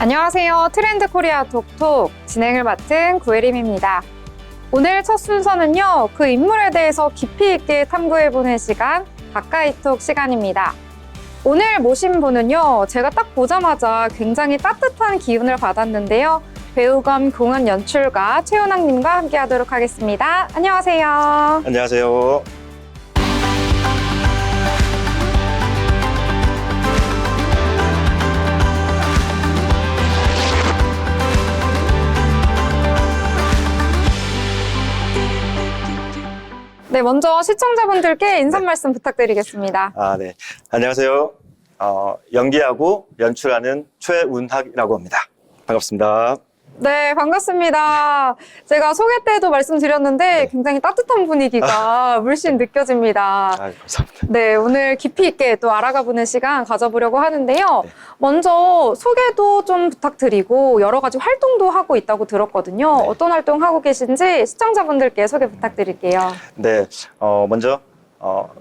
안녕하세요. 트렌드 코리아 톡톡 진행을 맡은 구혜림입니다. 오늘 첫 순서는요, 그 인물에 대해서 깊이 있게 탐구해보는 시간, 가까이톡 시간입니다. 오늘 모신 분은요, 제가 딱 보자마자 굉장히 따뜻한 기운을 받았는데요. 배우 겸 공연 연출가 최윤학님과 함께 하도록 하겠습니다. 안녕하세요. 안녕하세요. 네, 먼저 시청자분들께 인사 말씀 부탁드리겠습니다. 네. 안녕하세요. 연기하고 연출하는 최운학이라고 합니다. 반갑습니다. 네, 반갑습니다. 제가 소개 때도 말씀드렸는데 굉장히 따뜻한 분위기가 물씬 느껴집니다. 감사합니다. 네, 오늘 깊이 있게 또 알아가보는 시간 가져보려고 하는데요. 네. 먼저 소개도 좀 부탁드리고 여러 가지 활동도 하고 있다고 들었거든요. 네. 어떤 활동 하고 계신지 시청자분들께 소개 부탁드릴게요. 네. 먼저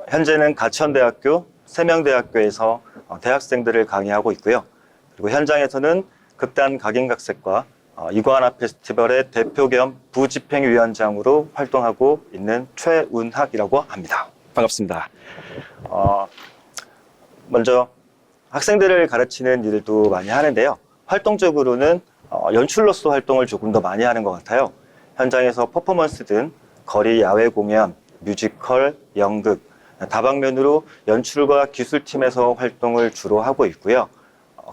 현재는 가천대학교, 세명대학교에서 대학생들을 강의하고 있고요. 그리고 현장에서는 극단 각인각색과 이구아나 페스티벌의 대표 겸 부집행위원장으로 활동하고 있는 최운학이라고 합니다. 반갑습니다. 먼저 학생들을 가르치는 일도 많이 하는데요. 활동적으로는 연출로서 활동을 조금 더 많이 하는 것 같아요. 현장에서 퍼포먼스든 거리 야외 공연, 뮤지컬, 연극, 다방면으로 연출과 기술팀에서 활동을 주로 하고 있고요.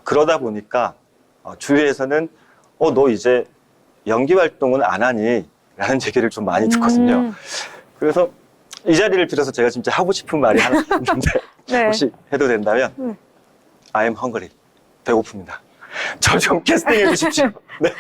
그러다 보니까 주위에서는 너 이제 연기 활동은 안 하니? 라는 얘기를 좀 많이 듣거든요. 그래서 이 자리를 빌어서 제가 진짜 하고 싶은 말이 하나 있는데 네. 혹시 해도 된다면 I'm hungry. 배고픕니다. 저 좀 캐스팅해 주십시오. 네.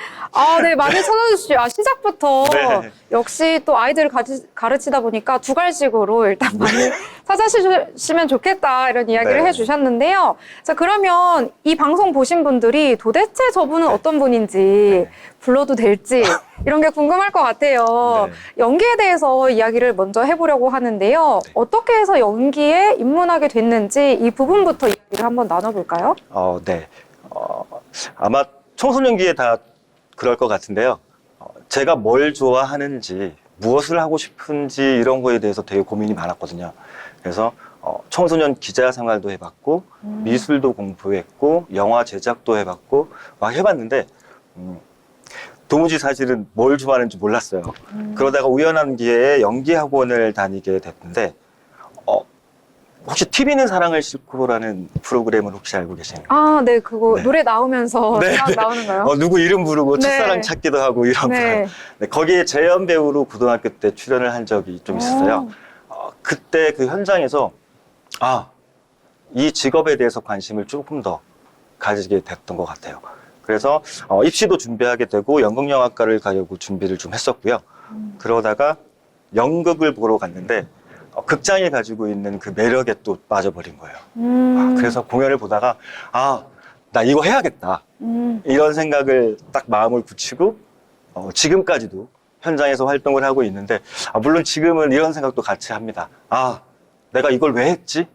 네, 많이 찾아주시죠. 시작부터 네. 역시 또 아이들을 가르치다 보니까 두 갈식으로 일단 많이 찾아주시면 좋겠다 이런 이야기를 네. 해주셨는데요. 자, 그러면 이 방송 보신 분들이 도대체 저분은 어떤 분인지 불러도 될지 이런 게 궁금할 것 같아요. 네. 연기에 대해서 이야기를 먼저 해보려고 하는데요. 어떻게 해서 연기에 입문하게 됐는지 이 부분부터 이야기를 한번 나눠볼까요? 네. 아마 청소년기에 다 그럴 것 같은데요. 제가 뭘 좋아하는지, 무엇을 하고 싶은지 이런 거에 대해서 되게 고민이 많았거든요. 그래서 청소년 기자 생활도 해봤고, 미술도 공부했고, 영화 제작도 해봤고, 막 해봤는데, 도무지 사실은 뭘 좋아하는지 몰랐어요. 그러다가 우연한 기회에 연기 학원을 다니게 됐는데, 혹시 TV는 사랑을 싣고라는 프로그램을 혹시 알고 계시나요? 네, 그거 네. 노래 나오면서 네, 딱 네. 나오는 거요? 누구 이름 부르고 네. 첫사랑 찾기도 하고 이런 네. 프로그램. 네, 거기에 재연 배우로 고등학교 때 출연을 한 적이 좀 있었어요. 그때 그 현장에서 이 직업에 대해서 관심을 조금 더 가지게 됐던 것 같아요. 그래서 입시도 준비하게 되고 연극영화과를 가려고 준비를 좀 했었고요. 그러다가 연극을 보러 갔는데 극장이 가지고 있는 그 매력에 또 빠져버린 거예요. 그래서 공연을 보다가 나 이거 해야겠다 이런 생각을 딱 마음을 굳히고 지금까지도 현장에서 활동을 하고 있는데 물론 지금은 이런 생각도 같이 합니다. 내가 이걸 왜 했지?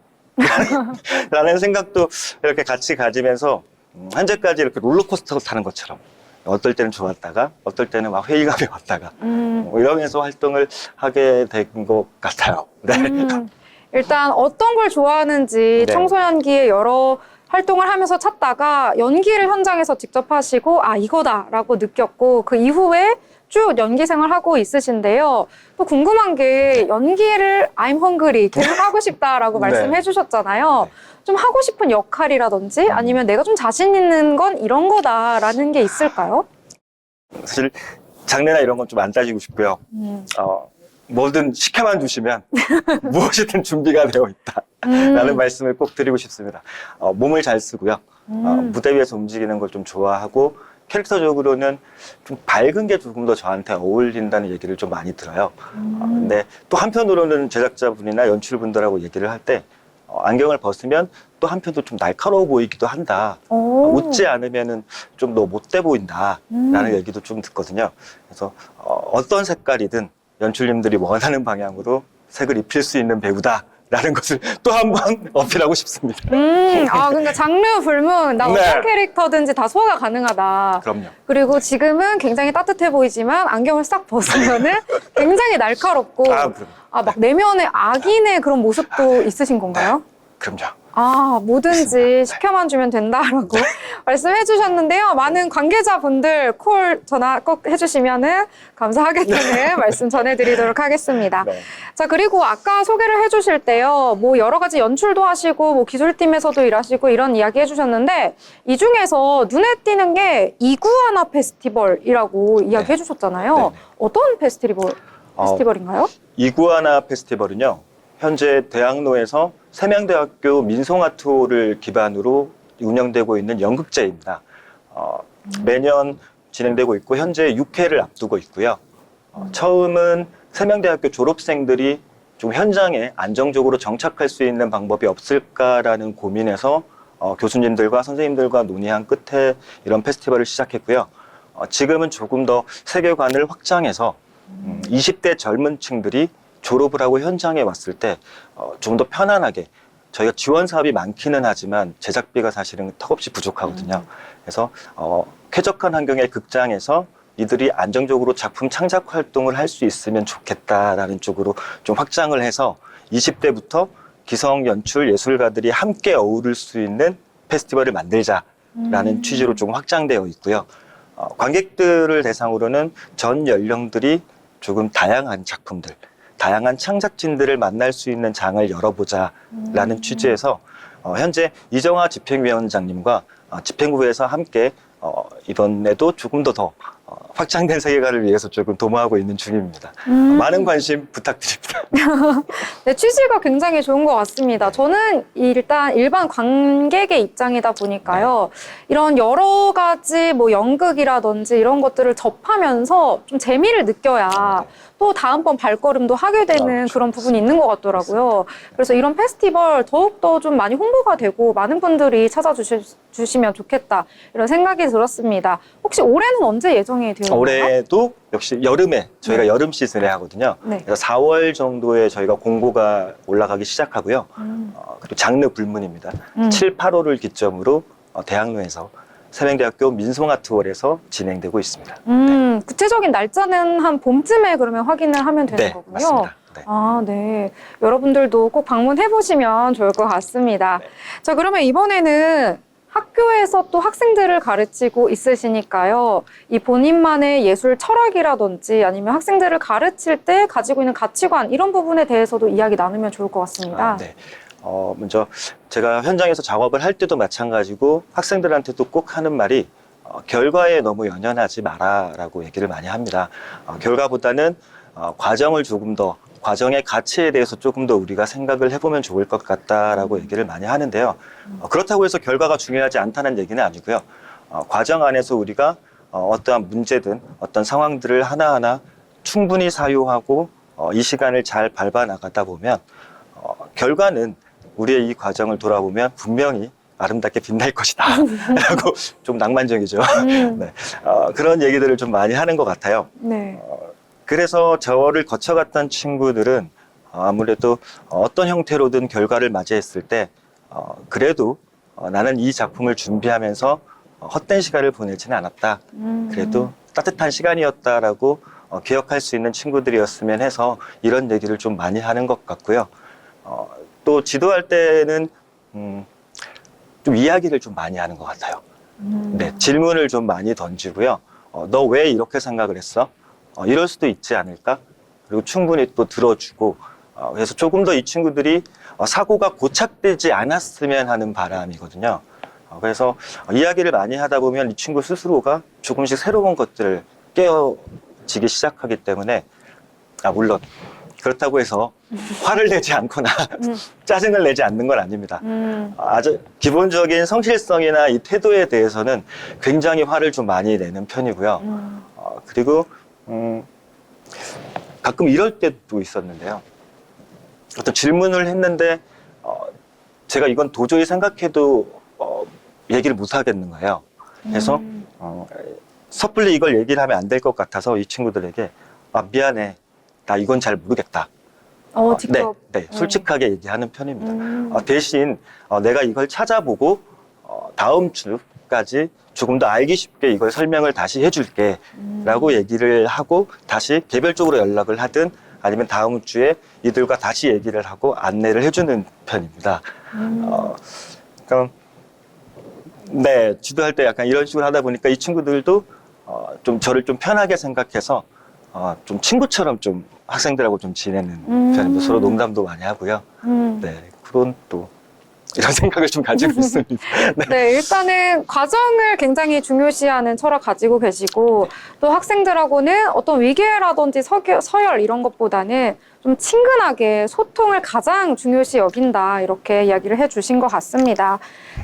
라는 생각도 이렇게 같이 가지면서 현재까지 이렇게 롤러코스터 타는 것처럼 어떨 때는 좋았다가 어떨 때는 막 회의감이 왔다가 이러면서 활동을 하게 된 것 같아요. 네. 일단 어떤 걸 좋아하는지 네. 청소년기에 여러 활동을 하면서 찾다가 연기를 현장에서 직접 하시고 이거다라고 느꼈고 그 이후에 쭉 연기 생활하고 있으신데요. 또 궁금한 게 연기를 I'm hungry 계속 하고 싶다라고 네. 말씀해 주셨잖아요. 좀 하고 싶은 역할이라든지 아니면 내가 좀 자신 있는 건 이런 거다라는 게 있을까요? 사실 장르나 이런 건 좀 안 따지고 싶고요. 뭐든 시켜만 주시면 무엇이든 준비가 되어 있다라는 말씀을 꼭 드리고 싶습니다. 몸을 잘 쓰고요. 무대 위에서 움직이는 걸 좀 좋아하고 캐릭터적으로는 좀 밝은 게 조금 더 저한테 어울린다는 얘기를 좀 많이 들어요. 근데 또 한편으로는 제작자분이나 연출분들하고 얘기를 할 때 안경을 벗으면 또 한편도 좀 날카로워 보이기도 한다. 웃지 않으면은 좀 더 못돼 보인다라는 얘기도 좀 듣거든요. 그래서 어떤 색깔이든 연출님들이 원하는 방향으로 색을 입힐 수 있는 배우다. 라는 것을 또 한 번 어필하고 싶습니다. 그러니까 장르 불문, 나 네. 어떤 캐릭터든지 다 소화가 가능하다. 그럼요. 그리고 지금은 굉장히 따뜻해 보이지만 안경을 싹 벗으면은 굉장히 날카롭고, 그럼. 막 내면에 악인의 그런 모습도 있으신 건가요? 그럼요. 뭐든지 시켜만 주면 된다라고 말씀해 주셨는데요. 많은 관계자분들 콜 전화 꼭 해주시면은 감사하겠다는 말씀 전해드리도록 하겠습니다. 네. 자, 그리고 아까 소개를 해주실 때요, 뭐 여러 가지 연출도 하시고, 뭐 기술팀에서도 일하시고 이런 이야기 해주셨는데, 이 중에서 눈에 띄는 게 이구아나 페스티벌이라고 이야기 해주셨잖아요. 네네. 어떤 페스티벌인가요? 이구아나 페스티벌은요, 현재 대학로에서 세명대학교 민속아트홀을 기반으로 운영되고 있는 연극제입니다. 매년 진행되고 있고 현재 6회를 앞두고 있고요. 처음은 세명대학교 졸업생들이 좀 현장에 안정적으로 정착할 수 있는 방법이 없을까라는 고민에서 교수님들과 선생님들과 논의한 끝에 이런 페스티벌을 시작했고요. 지금은 조금 더 세계관을 확장해서 20대 젊은 층들이 졸업을 하고 현장에 왔을 때 좀 더 편안하게, 저희가 지원 사업이 많기는 하지만 제작비가 사실은 턱없이 부족하거든요. 그래서 쾌적한 환경의 극장에서 이들이 안정적으로 작품 창작 활동을 할 수 있으면 좋겠다라는 쪽으로 좀 확장을 해서 20대부터 기성 연출 예술가들이 함께 어우를 수 있는 페스티벌을 만들자라는 취지로 조금 확장되어 있고요. 관객들을 대상으로는 전 연령들이 조금 다양한 작품들, 다양한 창작진들을 만날 수 있는 장을 열어보자라는 취지에서 현재 이정화 집행위원장님과 집행부에서 함께 이번에도 조금 더 확장된 세계관을 위해서 조금 도모하고 있는 중입니다. 많은 관심 부탁드립니다. 네, 취지가 굉장히 좋은 것 같습니다. 저는 일단 일반 관객의 입장이다 보니까요. 이런 여러 가지 뭐 연극이라든지 이런 것들을 접하면서 좀 재미를 느껴야 또 다음번 발걸음도 하게 되는 그런 부분이 있는 것 같더라고요. 그래서 이런 페스티벌 더욱더 좀 많이 홍보가 되고 많은 분들이 찾아주시면 좋겠다 이런 생각이 들었습니다. 혹시 올해는 언제 예정이 되어 있나요? 올해도 역시 여름에 저희가 여름 시즌에 하거든요. 네. 그래서 4월 정도에 저희가 공고가 올라가기 시작하고요. 그리고 장르 불문입니다. 7, 8월을 기점으로 대학로에서 세명대학교 민속아트홀에서 진행되고 있습니다. 구체적인 날짜는 한 봄쯤에 그러면 확인을 하면 되는 거군요. 맞습니다. 네. 네. 여러분들도 꼭 방문해 보시면 좋을 것 같습니다. 네. 자, 그러면 이번에는 학교에서 또 학생들을 가르치고 있으시니까요. 이 본인만의 예술 철학이라든지 아니면 학생들을 가르칠 때 가지고 있는 가치관 이런 부분에 대해서도 이야기 나누면 좋을 것 같습니다. 네. 먼저 제가 현장에서 작업을 할 때도 마찬가지고 학생들한테도 꼭 하는 말이 결과에 너무 연연하지 마라라고 얘기를 많이 합니다. 결과보다는 과정을 조금 더, 과정의 가치에 대해서 조금 더 우리가 생각을 해보면 좋을 것 같다라고 얘기를 많이 하는데요. 그렇다고 해서 결과가 중요하지 않다는 얘기는 아니고요. 과정 안에서 우리가 어떠한 문제든 어떤 상황들을 하나하나 충분히 사유하고 이 시간을 잘 밟아 나가다 보면 결과는 우리의 이 과정을 돌아보면 분명히 아름답게 빛날 것이다 라고 좀 낭만적이죠. 네. 그런 얘기들을 좀 많이 하는 것 같아요. 네. 그래서 저를 거쳐갔던 친구들은 아무래도 어떤 형태로든 결과를 맞이했을 때 그래도 나는 이 작품을 준비하면서 헛된 시간을 보내지는 않았다. 그래도 따뜻한 시간이었다라고 기억할 수 있는 친구들이었으면 해서 이런 얘기를 좀 많이 하는 것 같고요. 또 지도할 때는 좀 이야기를 좀 많이 하는 것 같아요. 네, 질문을 좀 많이 던지고요. 너 왜 이렇게 생각을 했어? 이럴 수도 있지 않을까? 그리고 충분히 또 들어주고 그래서 조금 더 이 친구들이 사고가 고착되지 않았으면 하는 바람이거든요. 그래서 이야기를 많이 하다 보면 이 친구 스스로가 조금씩 새로운 것들을 깨어지기 시작하기 때문에 물론 그렇다고 해서 화를 내지 않거나 짜증을 내지 않는 건 아닙니다. 아주 기본적인 성실성이나 이 태도에 대해서는 굉장히 화를 좀 많이 내는 편이고요. 그리고 가끔 이럴 때도 있었는데요. 어떤 질문을 했는데 제가 이건 도저히 생각해도 얘기를 못 하겠는 거예요. 그래서 섣불리 이걸 얘기를 하면 안 될 것 같아서 이 친구들에게 미안해. 나 이건 잘 모르겠다. 직접. 네, 솔직하게 얘기하는 편입니다. 대신 내가 이걸 찾아보고 다음 주까지 조금 더 알기 쉽게 이걸 설명을 다시 해줄게 라고 얘기를 하고 다시 개별적으로 연락을 하든 아니면 다음 주에 이들과 다시 얘기를 하고 안내를 해주는 편입니다. 그러니까 네, 지도할 때 약간 이런 식으로 하다 보니까 이 친구들도 좀 저를 좀 편하게 생각해서 좀 친구처럼 좀 학생들하고 좀 지내는 편입니다. 서로 농담도 많이 하고요. 네, 그런 또 이런 생각을 좀 가지고 있습니다. 네. 네, 일단은 과정을 굉장히 중요시하는 철학 가지고 계시고 또 학생들하고는 어떤 위계라든지 서열 이런 것보다는 좀 친근하게 소통을 가장 중요시 여긴다 이렇게 이야기를 해주신 것 같습니다.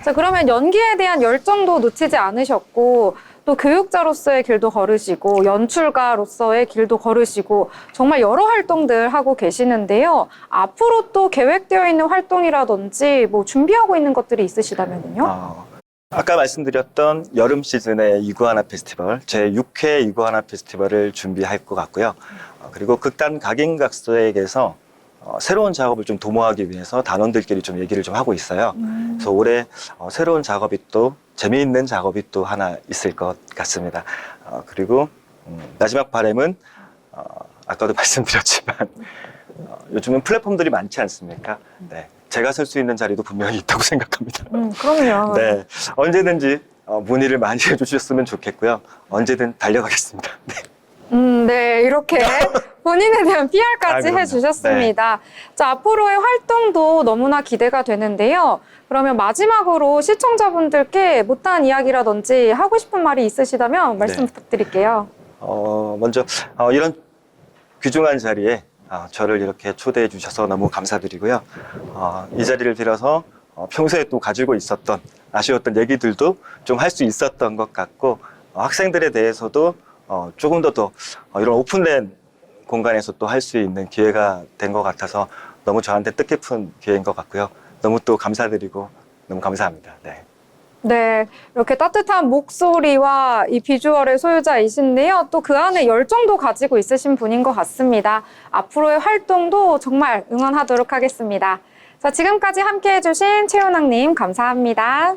자, 그러면 연기에 대한 열정도 놓치지 않으셨고 또 교육자로서의 길도 걸으시고 연출가로서의 길도 걸으시고 정말 여러 활동들 하고 계시는데요. 앞으로 또 계획되어 있는 활동이라든지 뭐 준비하고 있는 것들이 있으시다면요? 아까 말씀드렸던 여름 시즌의 이구아나 페스티벌, 제 6회 이구아나 페스티벌을 준비할 것 같고요. 그리고 극단 각인각소에게서 새로운 작업을 좀 도모하기 위해서 단원들끼리 좀 얘기를 좀 하고 있어요. 그래서 올해 새로운 작업이 또 재미있는 작업이 또 하나 있을 것 같습니다. 그리고 마지막 바람은 아까도 말씀드렸지만 요즘은 플랫폼들이 많지 않습니까? 네, 제가 설 수 있는 자리도 분명히 있다고 생각합니다. 그럼요. 네, 언제든지 문의를 많이 해주셨으면 좋겠고요. 언제든 달려가겠습니다. 네. 네, 이렇게 본인에 대한 PR까지 그럼요. 해주셨습니다. 자, 앞으로의 활동도 너무나 기대가 되는데요. 그러면 마지막으로 시청자분들께 못한 이야기라든지 하고 싶은 말이 있으시다면 말씀 부탁드릴게요. 먼저 이런 귀중한 자리에 저를 이렇게 초대해 주셔서 너무 감사드리고요. 이 자리를 빌어서 평소에 또 가지고 있었던 아쉬웠던 얘기들도 좀 할 수 있었던 것 같고 학생들에 대해서도 조금 더 이런 오픈된 공간에서 또 할 수 있는 기회가 된 것 같아서 너무 저한테 뜻깊은 기회인 것 같고요. 너무 또 감사드리고 너무 감사합니다. 네. 네, 이렇게 따뜻한 목소리와 이 비주얼의 소유자이신데요. 또 그 안에 열정도 가지고 있으신 분인 것 같습니다. 앞으로의 활동도 정말 응원하도록 하겠습니다. 자, 지금까지 함께 해주신 최윤학님 감사합니다.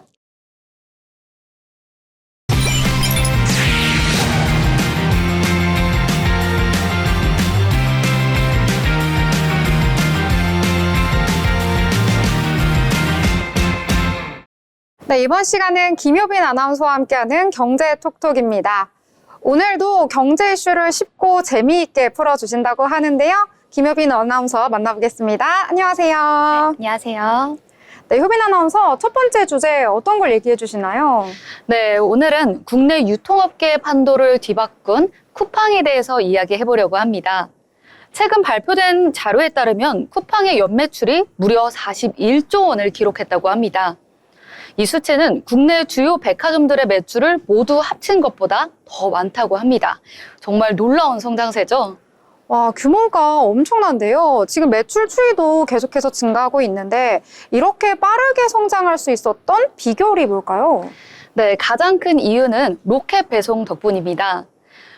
네, 이번 시간은 김효빈 아나운서와 함께하는 경제 톡톡입니다. 오늘도 경제 이슈를 쉽고 재미있게 풀어주신다고 하는데요. 김효빈 아나운서 만나보겠습니다. 안녕하세요. 안녕하세요. 네, 효빈 아나운서 첫 번째 주제 어떤 걸 얘기해 주시나요? 네, 오늘은 국내 유통업계의 판도를 뒤바꾼 쿠팡에 대해서 이야기해 보려고 합니다. 최근 발표된 자료에 따르면 쿠팡의 연매출이 무려 41조 원을 기록했다고 합니다. 이 수치는 국내 주요 백화점들의 매출을 모두 합친 것보다 더 많다고 합니다. 정말 놀라운 성장세죠? 와, 규모가 엄청난데요. 지금 매출 추이도 계속해서 증가하고 있는데 이렇게 빠르게 성장할 수 있었던 비결이 뭘까요? 네, 가장 큰 이유는 로켓 배송 덕분입니다.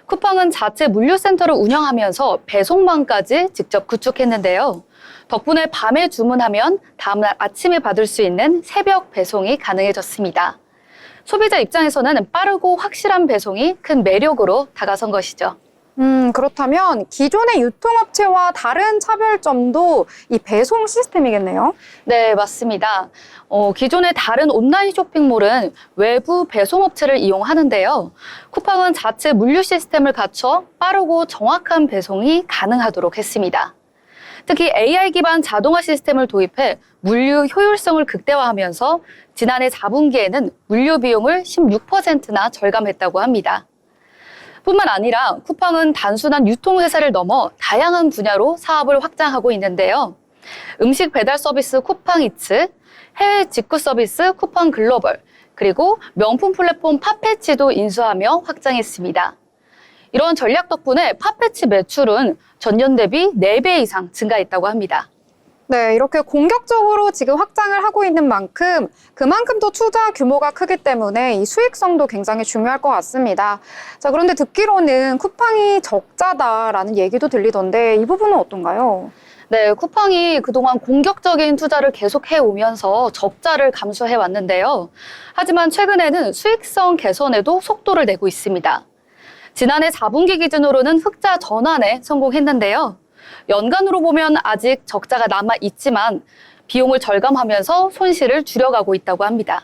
쿠팡은 자체 물류센터를 운영하면서 배송망까지 직접 구축했는데요. 덕분에 밤에 주문하면 다음날 아침에 받을 수 있는 새벽 배송이 가능해졌습니다. 소비자 입장에서는 빠르고 확실한 배송이 큰 매력으로 다가선 것이죠. 그렇다면 기존의 유통업체와 다른 차별점도 이 배송 시스템이겠네요? 네, 맞습니다. 기존의 다른 온라인 쇼핑몰은 외부 배송업체를 이용하는데요. 쿠팡은 자체 물류 시스템을 갖춰 빠르고 정확한 배송이 가능하도록 했습니다. 특히 AI 기반 자동화 시스템을 도입해 물류 효율성을 극대화하면서 지난해 4분기에는 물류 비용을 16%나 절감했다고 합니다. 뿐만 아니라 쿠팡은 단순한 유통회사를 넘어 다양한 분야로 사업을 확장하고 있는데요. 음식 배달 서비스 쿠팡이츠, 해외 직구 서비스 쿠팡 글로벌, 그리고 명품 플랫폼 팝패치도 인수하며 확장했습니다. 이런 전략 덕분에 팝패치 매출은 전년 대비 4배 이상 증가했다고 합니다. 네, 이렇게 공격적으로 지금 확장을 하고 있는 만큼 그만큼 또 투자 규모가 크기 때문에 이 수익성도 굉장히 중요할 것 같습니다. 자, 그런데 듣기로는 쿠팡이 적자다라는 얘기도 들리던데 이 부분은 어떤가요? 네, 쿠팡이 그동안 공격적인 투자를 계속해 오면서 적자를 감수해 왔는데요. 하지만 최근에는 수익성 개선에도 속도를 내고 있습니다. 지난해 4분기 기준으로는 흑자 전환에 성공했는데요. 연간으로 보면 아직 적자가 남아 있지만 비용을 절감하면서 손실을 줄여가고 있다고 합니다.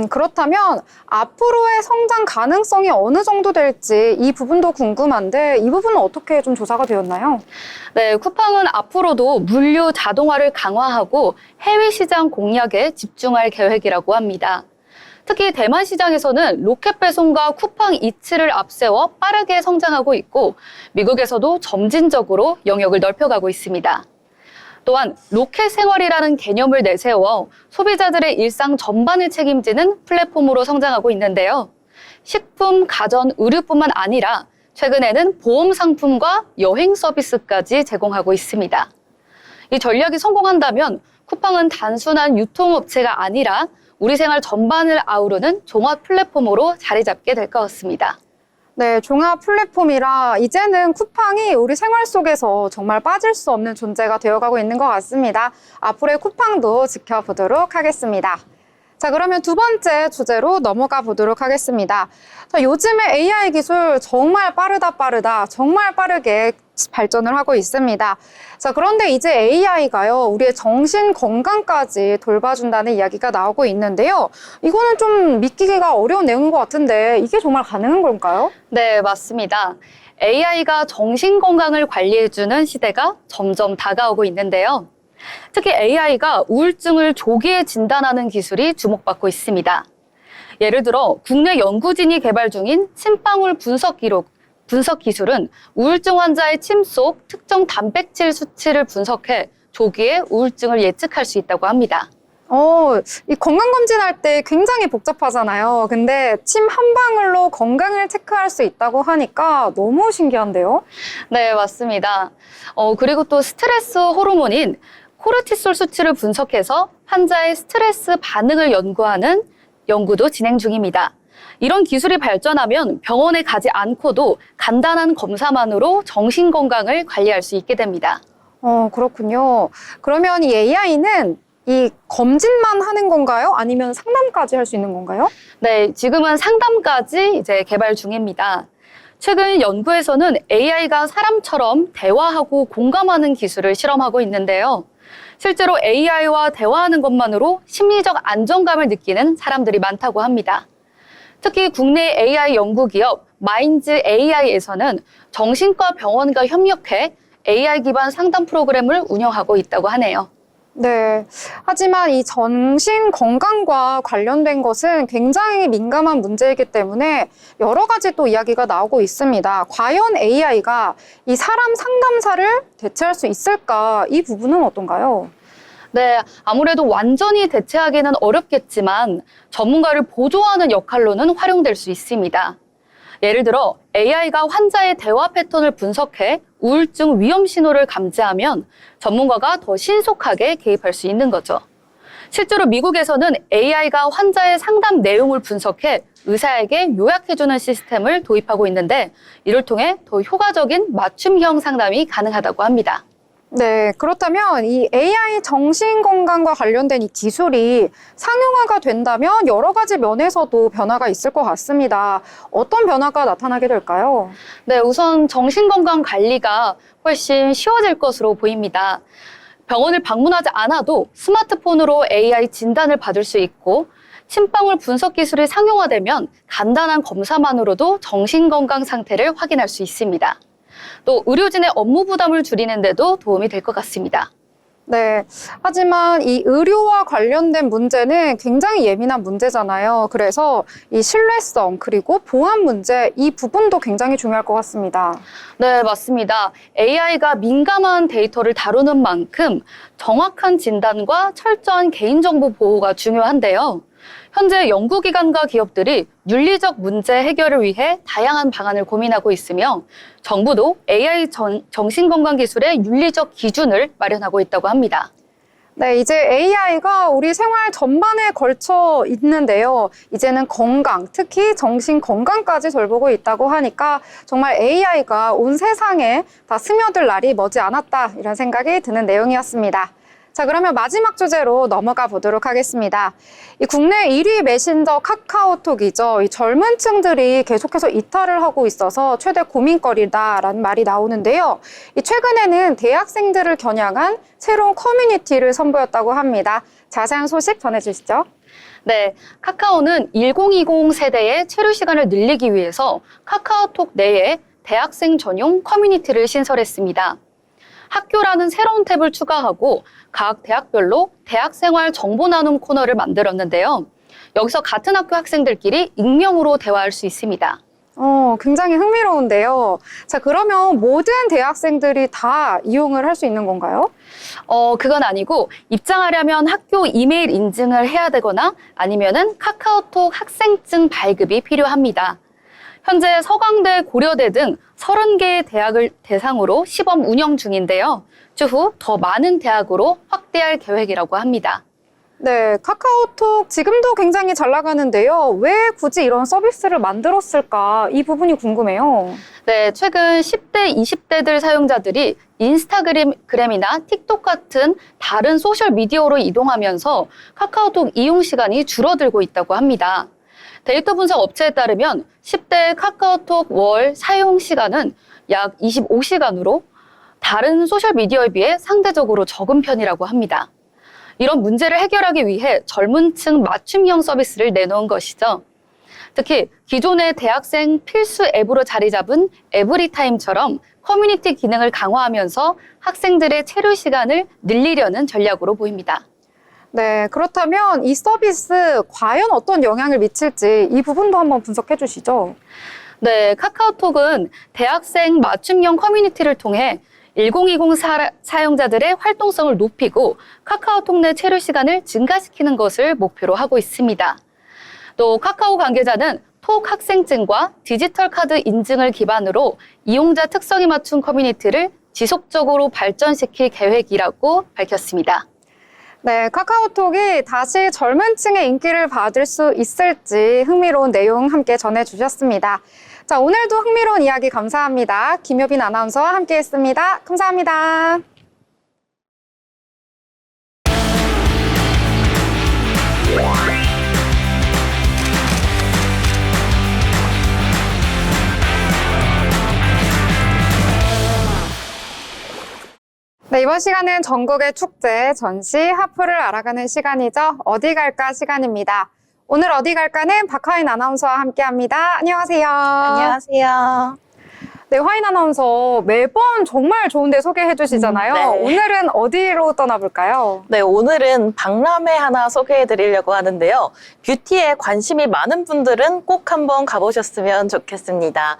그렇다면 앞으로의 성장 가능성이 어느 정도 될지 이 부분도 궁금한데 이 부분은 어떻게 좀 조사가 되었나요? 네, 쿠팡은 앞으로도 물류 자동화를 강화하고 해외 시장 공략에 집중할 계획이라고 합니다. 특히 대만 시장에서는 로켓 배송과 쿠팡 이츠를 앞세워 빠르게 성장하고 있고 미국에서도 점진적으로 영역을 넓혀가고 있습니다. 또한 로켓 생활이라는 개념을 내세워 소비자들의 일상 전반을 책임지는 플랫폼으로 성장하고 있는데요. 식품, 가전, 의류뿐만 아니라 최근에는 보험 상품과 여행 서비스까지 제공하고 있습니다. 이 전략이 성공한다면 쿠팡은 단순한 유통업체가 아니라 우리 생활 전반을 아우르는 종합 플랫폼으로 자리 잡게 될 것 같습니다. 네, 종합 플랫폼이라 이제는 쿠팡이 우리 생활 속에서 정말 빠질 수 없는 존재가 되어가고 있는 것 같습니다. 앞으로의 쿠팡도 지켜보도록 하겠습니다. 자, 그러면 두 번째 주제로 넘어가 보도록 하겠습니다. 자, 요즘에 AI 기술 정말 빠르다, 정말 빠르게 발전을 하고 있습니다. 자, 그런데 이제 AI가요, 우리의 정신 건강까지 돌봐준다는 이야기가 나오고 있는데요. 이거는 좀 믿기기가 어려운 내용인 것 같은데 이게 정말 가능한 걸까요? 네, 맞습니다. AI가 정신 건강을 관리해주는 시대가 점점 다가오고 있는데요. 특히 AI가 우울증을 조기에 진단하는 기술이 주목받고 있습니다. 예를 들어 국내 연구진이 개발 중인 침방울 분석 기술은 우울증 환자의 침 속 특정 단백질 수치를 분석해 조기에 우울증을 예측할 수 있다고 합니다. 이 건강검진할 때 굉장히 복잡하잖아요. 근데 침 한 방울로 건강을 체크할 수 있다고 하니까 너무 신기한데요? 네, 맞습니다. 그리고 또 스트레스 호르몬인 코르티솔 수치를 분석해서 환자의 스트레스 반응을 연구하는 연구도 진행 중입니다. 이런 기술이 발전하면 병원에 가지 않고도 간단한 검사만으로 정신 건강을 관리할 수 있게 됩니다. 그렇군요. 그러면 이 AI는 이 검진만 하는 건가요? 아니면 상담까지 할 수 있는 건가요? 네, 지금은 상담까지 이제 개발 중입니다. 최근 연구에서는 AI가 사람처럼 대화하고 공감하는 기술을 실험하고 있는데요. 실제로 AI와 대화하는 것만으로 심리적 안정감을 느끼는 사람들이 많다고 합니다. 특히 국내 AI 연구기업 마인즈 AI에서는 정신과 병원과 협력해 AI 기반 상담 프로그램을 운영하고 있다고 하네요. 네. 하지만 이 정신 건강과 관련된 것은 굉장히 민감한 문제이기 때문에 여러 가지 또 이야기가 나오고 있습니다. 과연 AI가 이 사람 상담사를 대체할 수 있을까? 이 부분은 어떤가요? 네, 아무래도 완전히 대체하기는 어렵겠지만 전문가를 보조하는 역할로는 활용될 수 있습니다. 예를 들어 AI가 환자의 대화 패턴을 분석해 우울증 위험 신호를 감지하면 전문가가 더 신속하게 개입할 수 있는 거죠. 실제로 미국에서는 AI가 환자의 상담 내용을 분석해 의사에게 요약해주는 시스템을 도입하고 있는데 이를 통해 더 효과적인 맞춤형 상담이 가능하다고 합니다. 네, 그렇다면 이 AI 정신건강과 관련된 이 기술이 상용화가 된다면 여러 가지 면에서도 변화가 있을 것 같습니다. 어떤 변화가 나타나게 될까요? 네, 우선 정신건강 관리가 훨씬 쉬워질 것으로 보입니다. 병원을 방문하지 않아도 스마트폰으로 AI 진단을 받을 수 있고 침방울 분석 기술이 상용화되면 간단한 검사만으로도 정신건강 상태를 확인할 수 있습니다. 또 의료진의 업무 부담을 줄이는 데도 도움이 될 것 같습니다. 네. 하지만 이 의료와 관련된 문제는 굉장히 예민한 문제잖아요. 그래서 이 신뢰성 그리고 보안 문제 이 부분도 굉장히 중요할 것 같습니다. 네, 맞습니다. AI가 민감한 데이터를 다루는 만큼 정확한 진단과 철저한 개인정보 보호가 중요한데요. 현재 연구기관과 기업들이 윤리적 문제 해결을 위해 다양한 방안을 고민하고 있으며 정부도 AI 정신건강 기술의 윤리적 기준을 마련하고 있다고 합니다. 네, 이제 AI가 우리 생활 전반에 걸쳐 있는데요. 이제는 건강, 특히 정신 건강까지 돌보고 있다고 하니까 정말 AI가 온 세상에 다 스며들 날이 머지 않았다, 이런 생각이 드는 내용이었습니다. 자, 그러면 마지막 주제로 넘어가 보도록 하겠습니다. 이 국내 1위 메신저 카카오톡이죠. 이 젊은 층들이 계속해서 이탈을 하고 있어서 최대 고민거리다라는 말이 나오는데요. 이 최근에는 대학생들을 겨냥한 새로운 커뮤니티를 선보였다고 합니다. 자세한 소식 전해주시죠. 네, 카카오는 1020 세대의 체류 시간을 늘리기 위해서 카카오톡 내에 대학생 전용 커뮤니티를 신설했습니다. 학교라는 새로운 탭을 추가하고 각 대학별로 대학생활 정보 나눔 코너를 만들었는데요. 여기서 같은 학교 학생들끼리 익명으로 대화할 수 있습니다. 굉장히 흥미로운데요. 자, 그러면 모든 대학생들이 다 이용을 할 수 있는 건가요? 그건 아니고 입장하려면 학교 이메일 인증을 해야 되거나 아니면은 카카오톡 학생증 발급이 필요합니다. 현재 서강대, 고려대 등 30개의 대학을 대상으로 시범 운영 중인데요. 추후 더 많은 대학으로 확대할 계획이라고 합니다. 네, 카카오톡 지금도 굉장히 잘 나가는데요. 왜 굳이 이런 서비스를 만들었을까? 이 부분이 궁금해요. 네, 최근 10대, 20대들 사용자들이 인스타그램이나 틱톡 같은 다른 소셜미디어로 이동하면서 카카오톡 이용 시간이 줄어들고 있다고 합니다. 데이터 분석 업체에 따르면 10대 카카오톡 월 사용 시간은 약 25시간으로 다른 소셜미디어에 비해 상대적으로 적은 편이라고 합니다. 이런 문제를 해결하기 위해 젊은 층 맞춤형 서비스를 내놓은 것이죠. 특히 기존의 대학생 필수 앱으로 자리 잡은 에브리타임처럼 커뮤니티 기능을 강화하면서 학생들의 체류 시간을 늘리려는 전략으로 보입니다. 네, 그렇다면 이 서비스 과연 어떤 영향을 미칠지 이 부분도 한번 분석해 주시죠. 네, 카카오톡은 대학생 맞춤형 커뮤니티를 통해 1020 사용자들의 활동성을 높이고 카카오톡 내 체류 시간을 증가시키는 것을 목표로 하고 있습니다. 또 카카오 관계자는 톡 학생증과 디지털 카드 인증을 기반으로 이용자 특성에 맞춘 커뮤니티를 지속적으로 발전시킬 계획이라고 밝혔습니다. 네, 카카오톡이 다시 젊은 층의 인기를 받을 수 있을지 흥미로운 내용 함께 전해주셨습니다. 자, 오늘도 흥미로운 이야기 감사합니다. 김효빈 아나운서와 함께했습니다. 감사합니다. 네, 이번 시간은 전국의 축제, 전시, 하프를 알아가는 시간이죠. 어디 갈까 시간입니다. 오늘 어디 갈까는 박하인 아나운서와 함께합니다. 안녕하세요. 안녕하세요. 네, 화인 아나운서 매번 정말 좋은 데 소개해 주시잖아요. 네. 오늘은 어디로 떠나볼까요? 네, 오늘은 박람회 하나 소개해 드리려고 하는데요. 뷰티에 관심이 많은 분들은 꼭 한번 가보셨으면 좋겠습니다.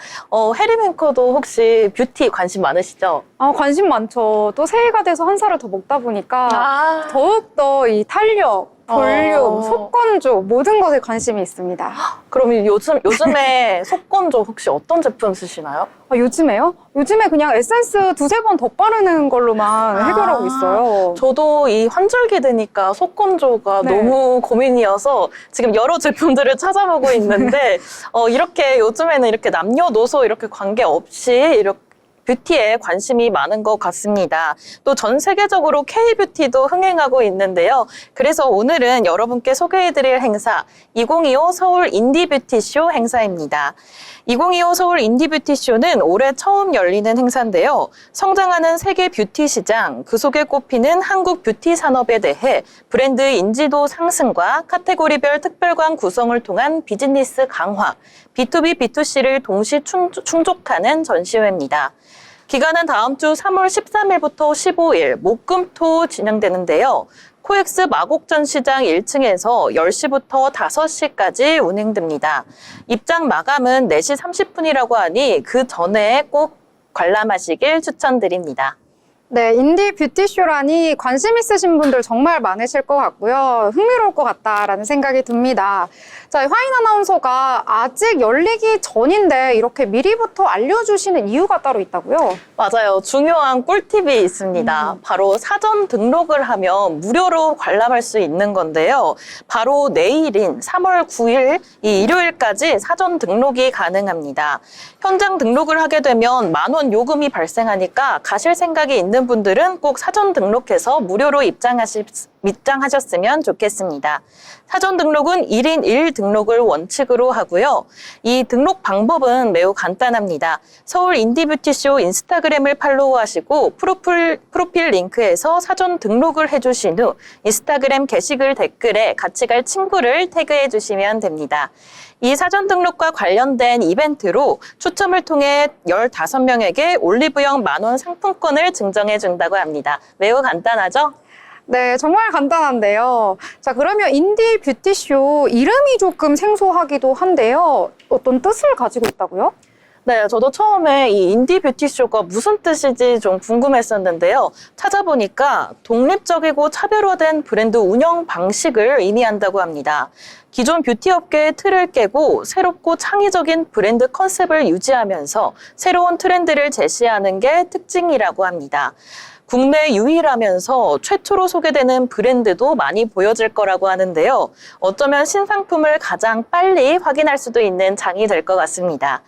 해림 앵커도 혹시 뷰티 관심 많으시죠? 관심 많죠. 또 새해가 돼서 한 살을 더 먹다 보니까 더욱더 이 탄력, 볼륨, 속건조 모든 것에 관심이 있습니다. 그럼 요즘에 속건조 혹시 어떤 제품 쓰시나요? 요즘에요? 요즘에 그냥 에센스 두세 번 더 바르는 걸로만 해결하고 있어요. 저도 이 환절기 되니까 속건조가 네. 너무 고민이어서 지금 여러 제품들을 찾아보고 있는데 이렇게 요즘에는 이렇게 남녀노소 이렇게 관계없이 이렇게 뷰티에 관심이 많은 것 같습니다. 또 전 세계적으로 K-뷰티도 흥행하고 있는데요. 그래서 오늘은 여러분께 소개해드릴 행사 2025 서울 인디뷰티쇼 행사입니다. 2025 서울 인디뷰티쇼는 올해 처음 열리는 행사인데요. 성장하는 세계 뷰티 시장, 그 속에 꼽히는 한국 뷰티 산업에 대해 브랜드 인지도 상승과 카테고리별 특별관 구성을 통한 비즈니스 강화, B2B, B2C를 동시 충족하는 전시회입니다. 기간은 다음 주 3월 13일부터 15일 목금토 진행되는데요. 코엑스 마곡전 시장 1층에서 10시부터 5시까지 운행됩니다. 입장 마감은 4시 30분이라고 하니 그 전에 꼭 관람하시길 추천드립니다. 네, 인디 뷰티쇼라니 관심 있으신 분들 정말 많으실 것 같고요. 흥미로울 것 같다라는 생각이 듭니다. 자, 화인 아나운서가 아직 열리기 전인데 이렇게 미리부터 알려주시는 이유가 따로 있다고요? 맞아요. 중요한 꿀팁이 있습니다. 바로 사전 등록을 하면 무료로 관람할 수 있는 건데요. 바로 내일인 3월 9일 이 일요일까지 사전 등록이 가능합니다. 현장 등록을 하게 되면 10,000원 요금이 발생하니까 가실 생각이 있는 분들은 꼭 사전 등록해서 무료로 입장하셨으면 좋겠습니다. 사전 등록은 1인 1 등록을 원칙으로 하고요. 이 등록 방법은 매우 간단합니다. 서울 인디뷰티쇼 인스타그램을 팔로우하시고 프로필 링크에서 사전 등록을 해주신 후 인스타그램 게시글 댓글에 같이 갈 친구를 태그해 주시면 됩니다. 이 사전 등록과 관련된 이벤트로 추첨을 통해 15명에게 올리브영 10,000원 상품권을 증정해 준다고 합니다. 매우 간단하죠? 네, 정말 간단한데요. 자, 그러면 인디 뷰티쇼 이름이 조금 생소하기도 한데요. 어떤 뜻을 가지고 있다고요? 네, 저도 처음에 이 인디 뷰티쇼가 무슨 뜻인지 좀 궁금했었는데요. 찾아보니까 독립적이고 차별화된 브랜드 운영 방식을 의미한다고 합니다. 기존 뷰티 업계의 틀을 깨고 새롭고 창의적인 브랜드 컨셉을 유지하면서 새로운 트렌드를 제시하는 게 특징이라고 합니다. 국내 유일하면서 최초로 소개되는 브랜드도 많이 보여질 거라고 하는데요. 어쩌면 신상품을 가장 빨리 확인할 수도 있는 장이 될 것 같습니다.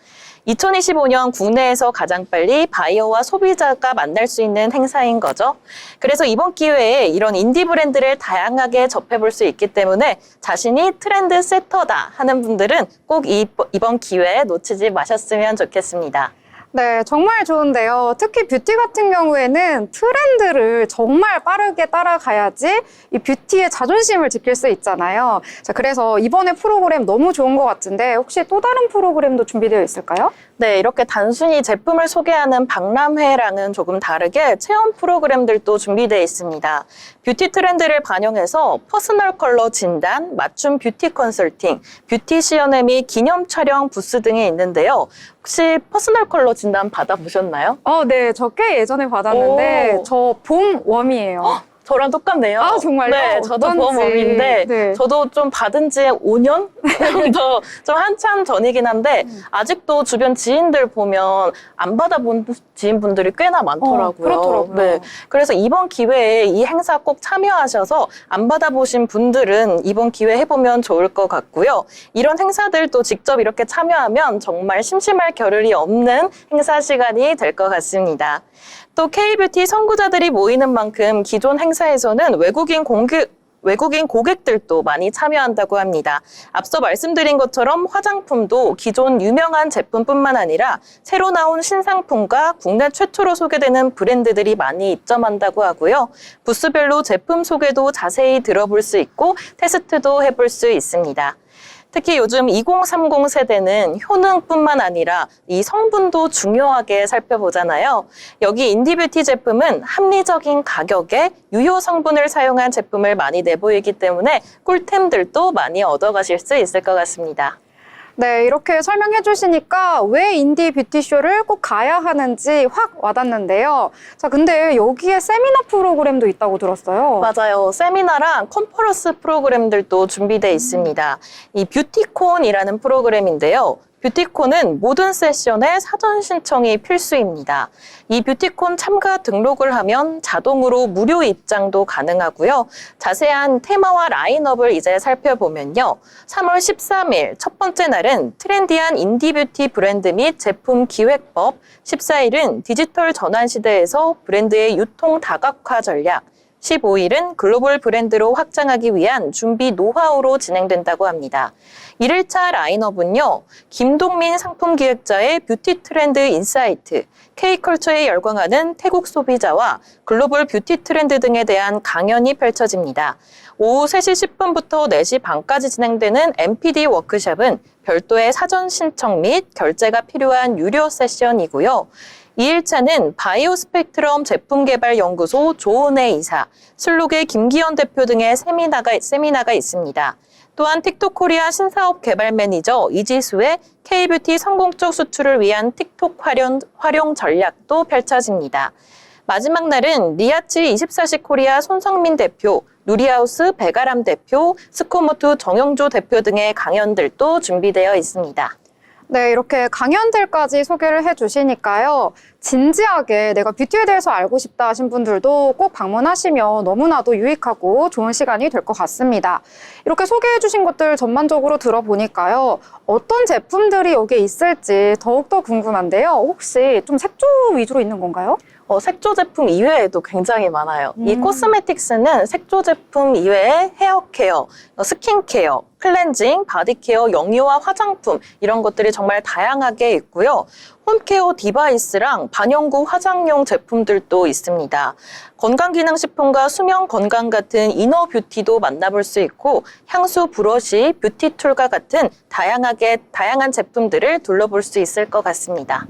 2025년 국내에서 가장 빨리 바이어와 소비자가 만날 수 있는 행사인 거죠. 그래서 이번 기회에 이런 인디 브랜드를 다양하게 접해볼 수 있기 때문에 자신이 트렌드 세터다 하는 분들은 꼭 이번 기회에 놓치지 마셨으면 좋겠습니다. 네, 정말 좋은데요. 특히 뷰티 같은 경우에는 트렌드를 정말 빠르게 따라가야지 이 뷰티의 자존심을 지킬 수 있잖아요. 자, 그래서 이번에 프로그램 너무 좋은 것 같은데 혹시 또 다른 프로그램도 준비되어 있을까요? 네, 이렇게 단순히 제품을 소개하는 박람회랑은 조금 다르게 체험 프로그램들도 준비되어 있습니다. 뷰티 트렌드를 반영해서 퍼스널 컬러 진단, 맞춤 뷰티 컨설팅, 뷰티 시연회 및 기념 촬영 부스 등이 있는데요. 혹시 퍼스널 컬러 진단 받아보셨나요? 네, 저 꽤 예전에 받았는데 오. 저 봄웜이에요. 저랑 똑같네요. 아, 정말요? 네, 저도 어떤지. 보험업인데 네. 저도 좀 받은 지 5년 정도 좀 한참 전이긴 한데 아직도 주변 지인들 보면 안 받아본 지인분들이 꽤나 많더라고요. 그렇더라고요. 네, 그래서 이번 기회에 이 행사 꼭 참여하셔서 안 받아보신 분들은 이번 기회 해보면 좋을 것 같고요. 이런 행사들도 직접 이렇게 참여하면 정말 심심할 겨를이 없는 행사 시간이 될 것 같습니다. 또 K뷰티 선구자들이 모이는 만큼 기존 행사에서는 외국인 고객들도 많이 참여한다고 합니다. 앞서 말씀드린 것처럼 화장품도 기존 유명한 제품뿐만 아니라 새로 나온 신상품과 국내 최초로 소개되는 브랜드들이 많이 입점한다고 하고요. 부스별로 제품 소개도 자세히 들어볼 수 있고 테스트도 해볼 수 있습니다. 특히 요즘 2030 세대는 효능뿐만 아니라 이 성분도 중요하게 살펴보잖아요. 여기 인디뷰티 제품은 합리적인 가격에 유효 성분을 사용한 제품을 많이 내보이기 때문에 꿀템들도 많이 얻어가실 수 있을 것 같습니다. 네, 이렇게 설명해 주시니까 왜 인디 뷰티쇼를 꼭 가야 하는지 확 와닿는데요. 자, 근데 여기에 세미나 프로그램도 있다고 들었어요. 맞아요. 세미나랑 컨퍼런스 프로그램들도 준비되어 있습니다. 이 뷰티콘이라는 프로그램인데요. 뷰티콘은 모든 세션에 사전 신청이 필수입니다. 이 뷰티콘 참가 등록을 하면 자동으로 무료 입장도 가능하고요. 자세한 테마와 라인업을 이제 살펴보면요. 3월 13일 첫 번째 날은 트렌디한 인디뷰티 브랜드 및 제품 기획법, 14일은 디지털 전환 시대에서 브랜드의 유통 다각화 전략, 15일은 글로벌 브랜드로 확장하기 위한 준비 노하우로 진행된다고 합니다. 1일차 라인업은요. 김동민 상품기획자의 뷰티 트렌드 인사이트, K컬처에 열광하는 태국 소비자와 글로벌 뷰티 트렌드 등에 대한 강연이 펼쳐집니다. 오후 3시 10분부터 4시 반까지 진행되는 MPD 워크숍은 별도의 사전 신청 및 결제가 필요한 유료 세션이고요. 2일차는 바이오 스펙트럼 제품개발연구소 조은혜 이사, 슬록의 김기현 대표 등의 세미나가 있습니다. 또한 틱톡 코리아 신사업 개발 매니저 이지수의 K뷰티 성공적 수출을 위한 틱톡 활용 전략도 펼쳐집니다. 마지막 날은 리아치 24시 코리아 손성민 대표, 누리하우스 배가람 대표, 스코모투 정영조 대표 등의 강연들도 준비되어 있습니다. 네, 이렇게 강연들까지 소개를 해주시니까요. 진지하게 내가 뷰티에 대해서 알고 싶다 하신 분들도 꼭 방문하시면 너무나도 유익하고 좋은 시간이 될 것 같습니다. 이렇게 소개해주신 것들 전반적으로 들어보니까요. 어떤 제품들이 여기에 있을지 더욱더 궁금한데요. 혹시 좀 색조 위주로 있는 건가요? 색조 제품 이외에도 굉장히 많아요. 이 코스메틱스는 색조 제품 이외에 헤어케어, 스킨케어, 클렌징, 바디케어, 영유아 화장품 이런 것들이 정말 다양하게 있고요. 홈케어 디바이스랑 반영구 화장용 제품들도 있습니다. 건강기능식품과 수면 건강 같은 이너 뷰티도 만나볼 수 있고 향수, 브러쉬, 뷰티 툴과 같은 다양한 제품들을 둘러볼 수 있을 것 같습니다.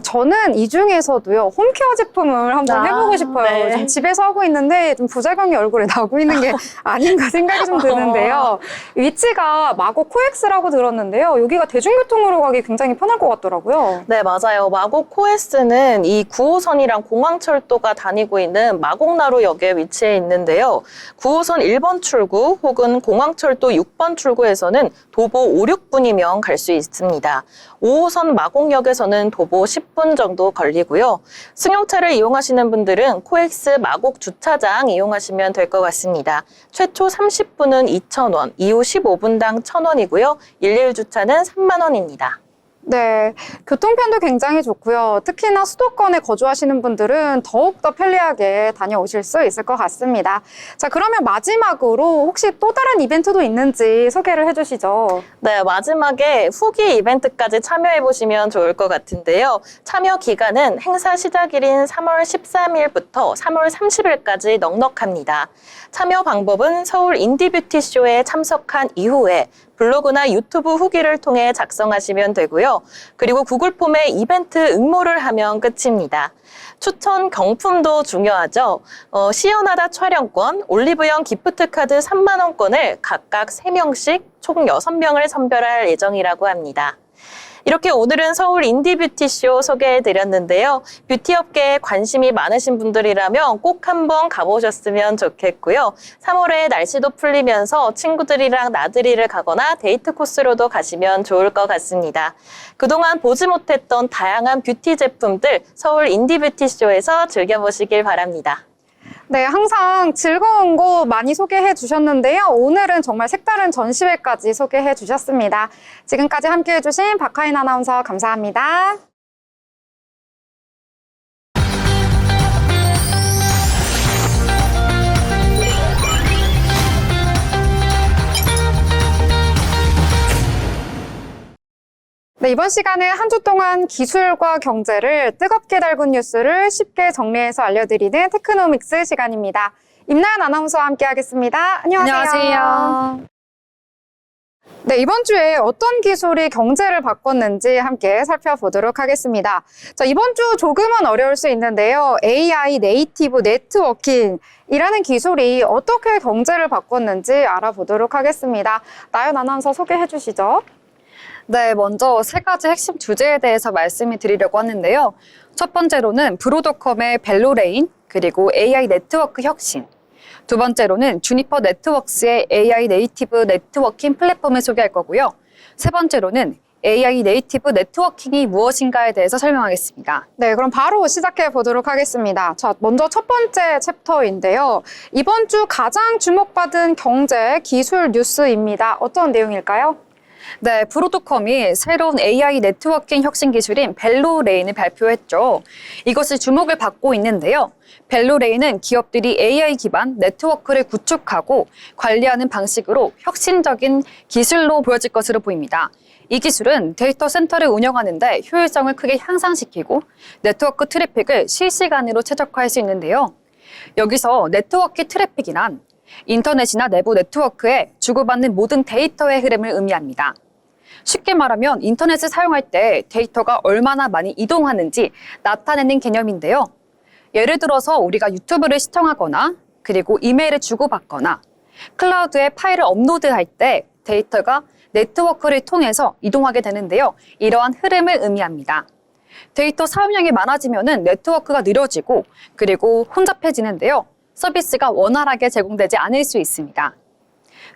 저는 이 중에서도요, 홈케어 제품을 한번 해보고 싶어요. 네. 좀 집에서 하고 있는데 좀 부작용이 얼굴에 나고 있는 게 아닌가 생각이 좀 드는데요. 위치가 마곡 코엑스라고 들었는데요. 여기가 대중교통으로 가기 굉장히 편할 것 같더라고요. 네, 맞아요. 마곡 코엑스는 이 9호선이랑 공항철도가 다니고 있는 마곡나루역에 위치해 있는데요. 9호선 1번 출구 혹은 공항철도 6번 출구에서는 도보 5, 6분이면 갈 수 있습니다. 5호선 마곡역에서는 도보 10분 정도 걸리고요. 승용차를 이용하시는 분들은 코엑스 마곡 주차장 이용하시면 될 것 같습니다. 최초 30분은 2,000원, 이후 15분당 1,000원이고요. 일일 주차는 3만 원입니다. 네, 교통편도 굉장히 좋고요. 특히나 수도권에 거주하시는 분들은 더욱더 편리하게 다녀오실 수 있을 것 같습니다. 자, 그러면 마지막으로 혹시 또 다른 이벤트도 있는지 소개를 해주시죠. 네, 마지막에 후기 이벤트까지 참여해보시면 좋을 것 같은데요. 참여 기간은 행사 시작일인 3월 13일부터 3월 30일까지 넉넉합니다. 참여 방법은 서울 인디뷰티쇼에 참석한 이후에 블로그나 유튜브 후기를 통해 작성하시면 되고요. 그리고 구글 폼에 이벤트 응모를 하면 끝입니다. 추천 경품도 중요하죠. 시연하다 촬영권, 올리브영 기프트카드 3만 원권을 각각 3명씩 총 6명을 선별할 예정이라고 합니다. 이렇게 오늘은 서울 인디뷰티쇼 소개해드렸는데요. 뷰티업계에 관심이 많으신 분들이라면 꼭 한번 가보셨으면 좋겠고요. 3월에 날씨도 풀리면서 친구들이랑 나들이를 가거나 데이트 코스로도 가시면 좋을 것 같습니다. 그동안 보지 못했던 다양한 뷰티 제품들 서울 인디뷰티쇼에서 즐겨보시길 바랍니다. 네, 항상 즐거운 곳 많이 소개해 주셨는데요. 오늘은 정말 색다른 전시회까지 소개해 주셨습니다. 지금까지 함께해 주신 박하인 아나운서 감사합니다. 네, 이번 시간은 한 주 동안 기술과 경제를 뜨겁게 달군 뉴스를 쉽게 정리해서 알려드리는 테크노믹스 시간입니다. 임나연 아나운서와 함께하겠습니다. 안녕하세요. 네, 이번 주에 어떤 기술이 경제를 바꿨는지 함께 살펴보도록 하겠습니다. 자, 이번 주 조금은 어려울 수 있는데요. AI 네이티브 네트워킹이라는 기술이 어떻게 경제를 바꿨는지 알아보도록 하겠습니다. 나연 아나운서 소개해 주시죠. 네, 먼저 세 가지 핵심 주제에 대해서 말씀을 드리려고 하는데요. 첫 번째로는 브로드컴의 벨로레인, 그리고 AI 네트워크 혁신. 두 번째로는 주니퍼 네트워크스의 AI 네이티브 네트워킹 플랫폼을 소개할 거고요. 세 번째로는 AI 네이티브 네트워킹이 무엇인가에 대해서 설명하겠습니다. 네, 그럼 바로 시작해 보도록 하겠습니다. 자, 먼저 첫 번째 챕터인데요. 이번 주 가장 주목받은 경제 기술 뉴스입니다. 어떤 내용일까요? 네, 브로드컴이 새로운 AI 네트워킹 혁신 기술인 벨로레인을 발표했죠. 이것이 주목을 받고 있는데요. 벨로레인은 기업들이 AI 기반 네트워크를 구축하고 관리하는 방식으로 혁신적인 기술로 보여질 것으로 보입니다. 이 기술은 데이터 센터를 운영하는 데 효율성을 크게 향상시키고 네트워크 트래픽을 실시간으로 최적화할 수 있는데요. 여기서 네트워크 트래픽이란 인터넷이나 내부 네트워크에 주고받는 모든 데이터의 흐름을 의미합니다. 쉽게 말하면 인터넷을 사용할 때 데이터가 얼마나 많이 이동하는지 나타내는 개념인데요. 예를 들어서 우리가 유튜브를 시청하거나 그리고 이메일을 주고받거나 클라우드에 파일을 업로드할 때 데이터가 네트워크를 통해서 이동하게 되는데요. 이러한 흐름을 의미합니다. 데이터 사용량이 많아지면은 네트워크가 느려지고 그리고 혼잡해지는데요. 서비스가 원활하게 제공되지 않을 수 있습니다.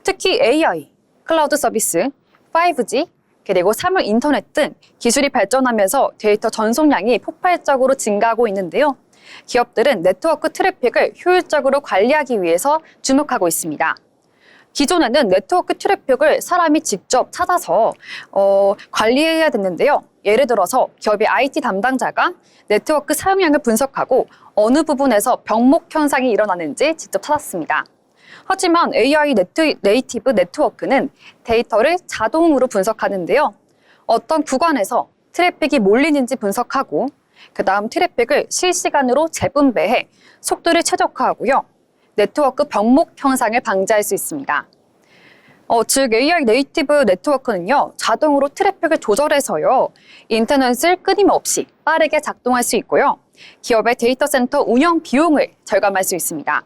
특히 AI, 클라우드 서비스, 5G, 그리고 사물 인터넷 등 기술이 발전하면서 데이터 전송량이 폭발적으로 증가하고 있는데요. 기업들은 네트워크 트래픽을 효율적으로 관리하기 위해서 주목하고 있습니다. 기존에는 네트워크 트래픽을 사람이 직접 찾아서 관리해야 됐는데요. 예를 들어서 기업의 IT 담당자가 네트워크 사용량을 분석하고 어느 부분에서 병목 현상이 일어나는지 직접 찾았습니다. 하지만 AI 네이티브 네트워크는 데이터를 자동으로 분석하는데요. 어떤 구간에서 트래픽이 몰리는지 분석하고 그 다음 트래픽을 실시간으로 재분배해 속도를 최적화하고요. 네트워크 병목 현상을 방지할 수 있습니다. 즉 AI 네이티브 네트워크는요. 자동으로 트래픽을 조절해서요. 인터넷을 끊임없이 빠르게 작동할 수 있고요. 기업의 데이터 센터 운영 비용을 절감할 수 있습니다.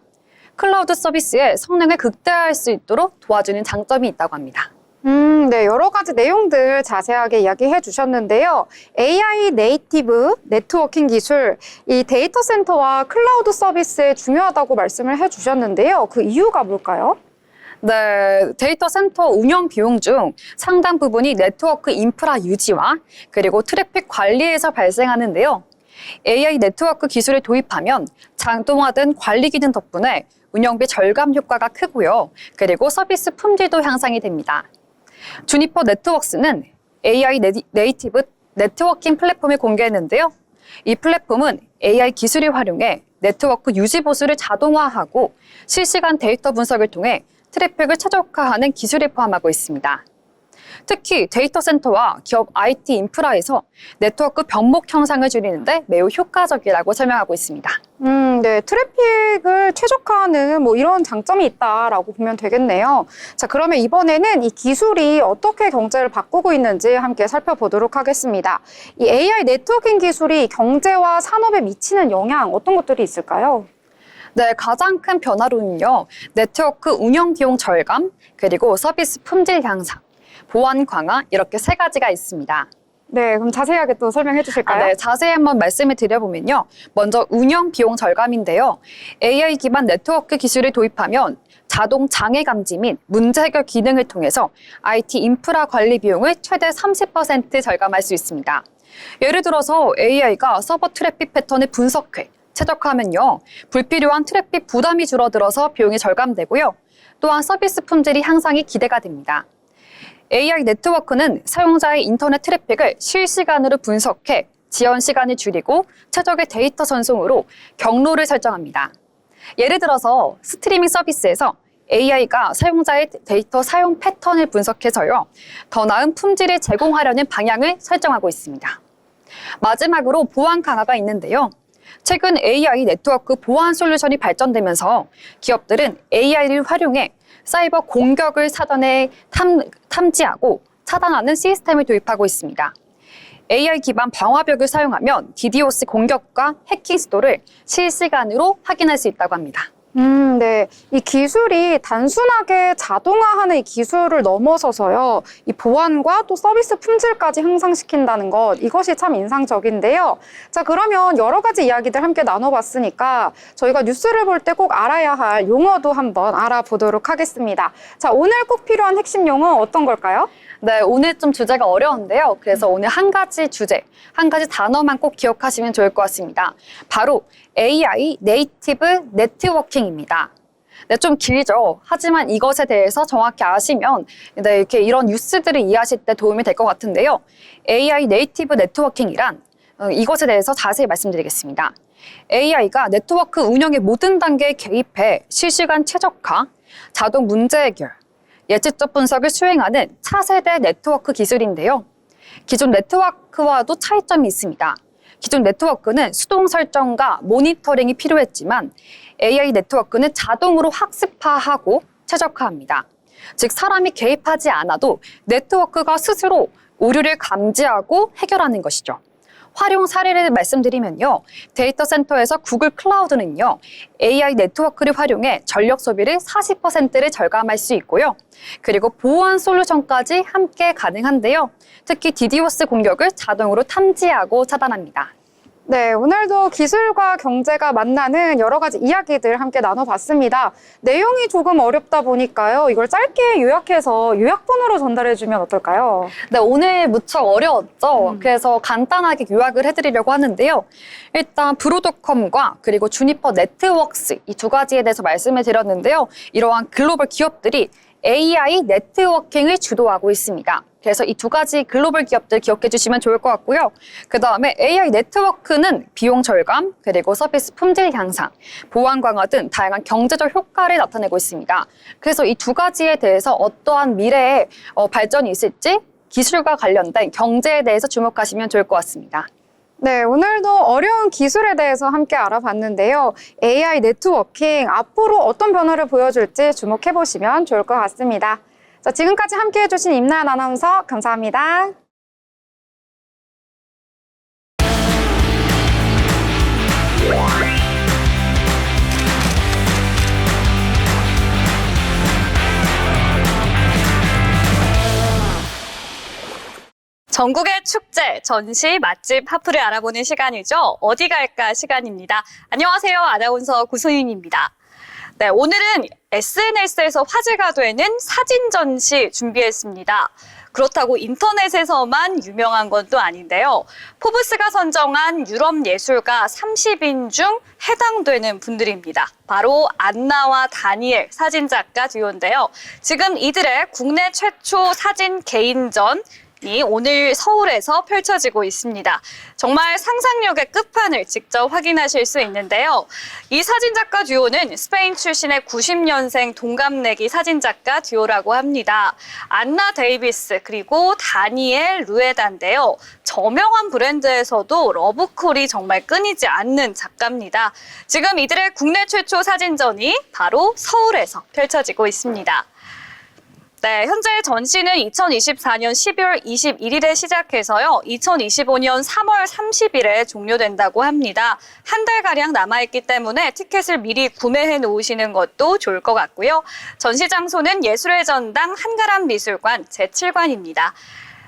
클라우드 서비스의 성능을 극대화할 수 있도록 도와주는 장점이 있다고 합니다. 네, 여러 가지 내용들 자세하게 이야기해 주셨는데요. AI 네이티브 네트워킹 기술, 이 데이터 센터와 클라우드 서비스에 중요하다고 말씀을 해 주셨는데요. 그 이유가 뭘까요? 네, 데이터 센터 운영 비용 중 상당 부분이 네트워크 인프라 유지와 그리고 트래픽 관리에서 발생하는데요. AI 네트워크 기술을 도입하면 자동화된 관리 기능 덕분에 운영비 절감 효과가 크고요. 그리고 서비스 품질도 향상이 됩니다. 주니퍼 네트워크스는 AI 네이티브 네트워킹 플랫폼을 공개했는데요. 이 플랫폼은 AI 기술을 활용해 네트워크 유지 보수를 자동화하고 실시간 데이터 분석을 통해 트래픽을 최적화하는 기술을 포함하고 있습니다. 특히 데이터 센터와 기업 IT 인프라에서 네트워크 병목 현상을 줄이는데 매우 효과적이라고 설명하고 있습니다. 네, 트래픽을 최적화하는 이런 장점이 있다라고 보면 되겠네요. 자, 그러면 이번에는 이 기술이 어떻게 경제를 바꾸고 있는지 함께 살펴보도록 하겠습니다. 이 AI 네트워킹 기술이 경제와 산업에 미치는 영향 어떤 것들이 있을까요? 네, 가장 큰 변화로는요. 네트워크 운영 비용 절감, 그리고 서비스 품질 향상, 보안 강화 이렇게 세 가지가 있습니다. 네, 그럼 자세하게 또 설명해 주실까요? 네, 자세히 한번 말씀을 드려보면요. 먼저 운영 비용 절감인데요. AI 기반 네트워크 기술을 도입하면 자동 장애 감지 및 문제 해결 기능을 통해서 IT 인프라 관리 비용을 최대 30% 절감할 수 있습니다. 예를 들어서 AI가 서버 트래픽 패턴을 분석해 최적화하면요. 불필요한 트래픽 부담이 줄어들어서 비용이 절감되고요. 또한 서비스 품질이 향상이 기대가 됩니다. AI 네트워크는 사용자의 인터넷 트래픽을 실시간으로 분석해 지연 시간을 줄이고 최적의 데이터 전송으로 경로를 설정합니다. 예를 들어서 스트리밍 서비스에서 AI가 사용자의 데이터 사용 패턴을 분석해서요. 더 나은 품질을 제공하려는 방향을 설정하고 있습니다. 마지막으로 보안 강화가 있는데요. 최근 AI 네트워크 보안 솔루션이 발전되면서 기업들은 AI를 활용해 사이버 공격을 사전에 탐지하고 차단하는 시스템을 도입하고 있습니다. AI 기반 방화벽을 사용하면 DDoS 공격과 해킹 시도를 실시간으로 확인할 수 있다고 합니다. 네. 이 기술이 단순하게 자동화하는 이 기술을 넘어서서요. 이 보안과 또 서비스 품질까지 향상시킨다는 것, 이것이 참 인상적인데요. 자, 그러면 여러 가지 이야기들 함께 나눠봤으니까 저희가 뉴스를 볼 때 꼭 알아야 할 용어도 한번 알아보도록 하겠습니다. 자, 오늘 꼭 필요한 핵심 용어 어떤 걸까요? 네, 오늘 좀 주제가 어려운데요. 그래서 오늘 한 가지 주제, 한 가지 단어만 꼭 기억하시면 좋을 것 같습니다. 바로 AI 네이티브 네트워킹입니다. 네, 좀 길죠. 하지만 이것에 대해서 정확히 아시면 네, 이렇게 이런 뉴스들을 이해하실 때 도움이 될 것 같은데요. AI 네이티브 네트워킹이란 이것에 대해서 자세히 말씀드리겠습니다. AI가 네트워크 운영의 모든 단계에 개입해 실시간 최적화, 자동 문제 해결, 예측적 분석을 수행하는 차세대 네트워크 기술인데요. 기존 네트워크와도 차이점이 있습니다. 기존 네트워크는 수동 설정과 모니터링이 필요했지만 AI 네트워크는 자동으로 학습화하고 최적화합니다. 즉 사람이 개입하지 않아도 네트워크가 스스로 오류를 감지하고 해결하는 것이죠. 활용 사례를 말씀드리면요. 데이터 센터에서 구글 클라우드는요. AI 네트워크를 활용해 전력 소비를 40%를 절감할 수 있고요. 그리고 보안 솔루션까지 함께 가능한데요. 특히 DDoS 공격을 자동으로 탐지하고 차단합니다. 네, 오늘도 기술과 경제가 만나는 여러 가지 이야기들 함께 나눠봤습니다. 내용이 조금 어렵다 보니까요. 이걸 짧게 요약해서 요약본으로 전달해주면 어떨까요? 네, 오늘 무척 어려웠죠. 그래서 간단하게 요약을 해드리려고 하는데요. 일단 브로드컴과 그리고 주니퍼 네트워크스 이 두 가지에 대해서 말씀을 드렸는데요. 이러한 글로벌 기업들이 AI 네트워킹을 주도하고 있습니다. 그래서 이 두 가지 글로벌 기업들 기억해 주시면 좋을 것 같고요. 그 다음에 AI 네트워크는 비용 절감, 그리고 서비스 품질 향상, 보안 강화 등 다양한 경제적 효과를 나타내고 있습니다. 그래서 이 두 가지에 대해서 어떠한 미래의 발전이 있을지 기술과 관련된 경제에 대해서 주목하시면 좋을 것 같습니다. 네, 오늘도 어려운 기술에 대해서 함께 알아봤는데요. AI 네트워킹 앞으로 어떤 변화를 보여줄지 주목해보시면 좋을 것 같습니다. 자, 지금까지 함께 해주신 임나연 아나운서 감사합니다. 전국의 축제, 전시, 맛집, 하프를 알아보는 시간이죠. 어디 갈까 시간입니다. 안녕하세요. 아나운서 구소윤입니다. 네, 오늘은 SNS에서 화제가 되는 사진 전시 준비했습니다. 그렇다고 인터넷에서만 유명한 건 또 아닌데요. 포브스가 선정한 유럽 예술가 30인 중 해당되는 분들입니다. 바로 안나와 다니엘 사진작가 듀오인데요. 지금 이들의 국내 최초 사진 개인전 이 오늘 서울에서 펼쳐지고 있습니다. 정말 상상력의 끝판을 직접 확인하실 수 있는데요. 이 사진작가 듀오는 스페인 출신의 90년생 동갑내기 사진작가 듀오라고 합니다. 안나 데이비스 그리고 다니엘 루에다인데요. 저명한 브랜드에서도 러브콜이 정말 끊이지 않는 작가입니다. 지금 이들의 국내 최초 사진전이 바로 서울에서 펼쳐지고 있습니다. 네, 현재 전시는 2024년 12월 21일에 시작해서요. 2025년 3월 30일에 종료된다고 합니다. 한 달가량 남아있기 때문에 티켓을 미리 구매해 놓으시는 것도 좋을 것 같고요. 전시 장소는 예술의 전당 한가람 미술관 제7관입니다.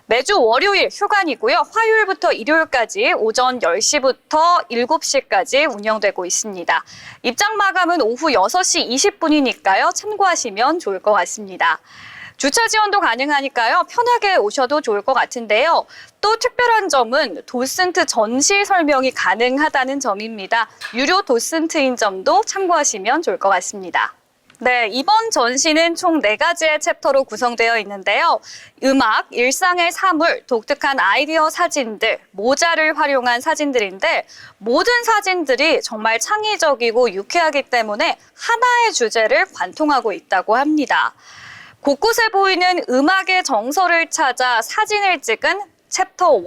매주 월요일 휴관이고요. 화요일부터 일요일까지 오전 10시부터 7시까지 운영되고 있습니다. 입장 마감은 오후 6시 20분이니까요. 참고하시면 좋을 것 같습니다. 주차 지원도 가능하니까요. 편하게 오셔도 좋을 것 같은데요. 또 특별한 점은 도슨트 전시 설명이 가능하다는 점입니다. 유료 도슨트인 점도 참고하시면 좋을 것 같습니다. 네, 이번 전시는 총 4가지의 챕터로 구성되어 있는데요. 음악, 일상의 사물, 독특한 아이디어 사진들, 모자를 활용한 사진들인데 모든 사진들이 정말 창의적이고 유쾌하기 때문에 하나의 주제를 관통하고 있다고 합니다. 곳곳에 보이는 음악의 정서를 찾아 사진을 찍은 챕터 1.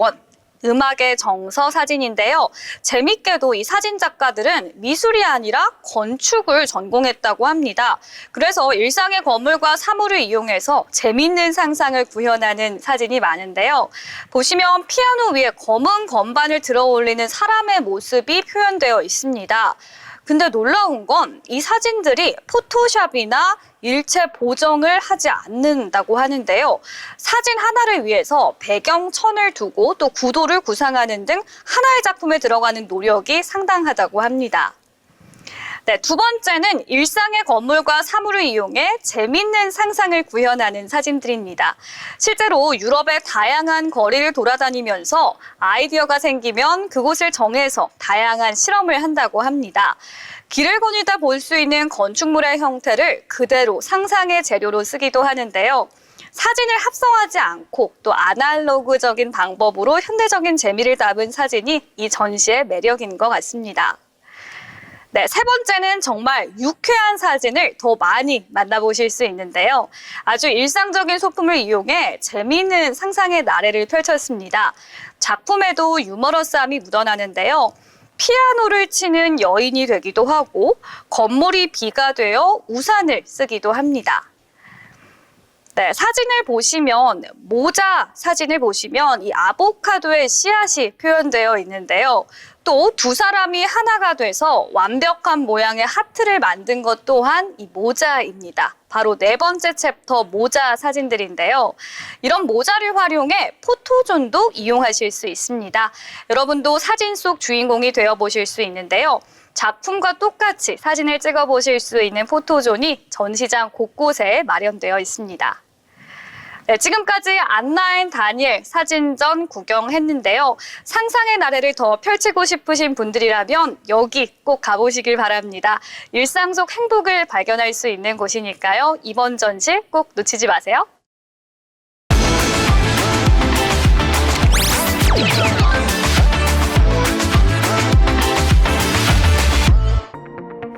음악의 정서 사진인데요. 재밌게도 이 사진 작가들은 미술이 아니라 건축을 전공했다고 합니다. 그래서 일상의 건물과 사물을 이용해서 재밌는 상상을 구현하는 사진이 많은데요. 보시면 피아노 위에 검은 건반을 들어 올리는 사람의 모습이 표현되어 있습니다. 근데 놀라운 건 이 사진들이 포토샵이나 일체 보정을 하지 않는다고 하는데요. 사진 하나를 위해서 배경 천을 두고 또 구도를 구상하는 등 하나의 작품에 들어가는 노력이 상당하다고 합니다. 네, 두 번째는 일상의 건물과 사물을 이용해 재밌는 상상을 구현하는 사진들입니다. 실제로 유럽의 다양한 거리를 돌아다니면서 아이디어가 생기면 그곳을 정해서 다양한 실험을 한다고 합니다. 길을 거닐다 볼 수 있는 건축물의 형태를 그대로 상상의 재료로 쓰기도 하는데요. 사진을 합성하지 않고 또 아날로그적인 방법으로 현대적인 재미를 담은 사진이 이 전시의 매력인 것 같습니다. 네, 세 번째는 정말 유쾌한 사진을 더 많이 만나보실 수 있는데요. 아주 일상적인 소품을 이용해 재미있는 상상의 나래를 펼쳤습니다. 작품에도 유머러스함이 묻어나는데요. 피아노를 치는 여인이 되기도 하고 건물이 비가 되어 우산을 쓰기도 합니다. 네, 사진을 보시면 모자 사진을 보시면 이 아보카도의 씨앗이 표현되어 있는데요. 또 두 사람이 하나가 돼서 완벽한 모양의 하트를 만든 것 또한 이 모자입니다. 바로 네 번째 챕터 모자 사진들인데요. 이런 모자를 활용해 포토존도 이용하실 수 있습니다. 여러분도 사진 속 주인공이 되어보실 수 있는데요. 작품과 똑같이 사진을 찍어보실 수 있는 포토존이 전시장 곳곳에 마련되어 있습니다. 네, 지금까지 안나앤 다니엘 사진전 구경했는데요. 상상의 나래를 더 펼치고 싶으신 분들이라면 여기 꼭 가보시길 바랍니다. 일상 속 행복을 발견할 수 있는 곳이니까요. 이번 전시 꼭 놓치지 마세요.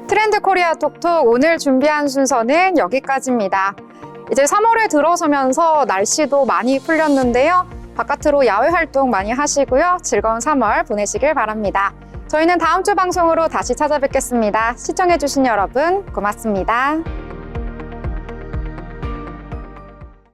트렌드 코리아 톡톡 오늘 준비한 순서는 여기까지입니다. 이제 3월에 들어서면서 날씨도 많이 풀렸는데요. 바깥으로 야외 활동 많이 하시고요. 즐거운 3월 보내시길 바랍니다. 저희는 다음 주 방송으로 다시 찾아뵙겠습니다. 시청해주신 여러분 고맙습니다.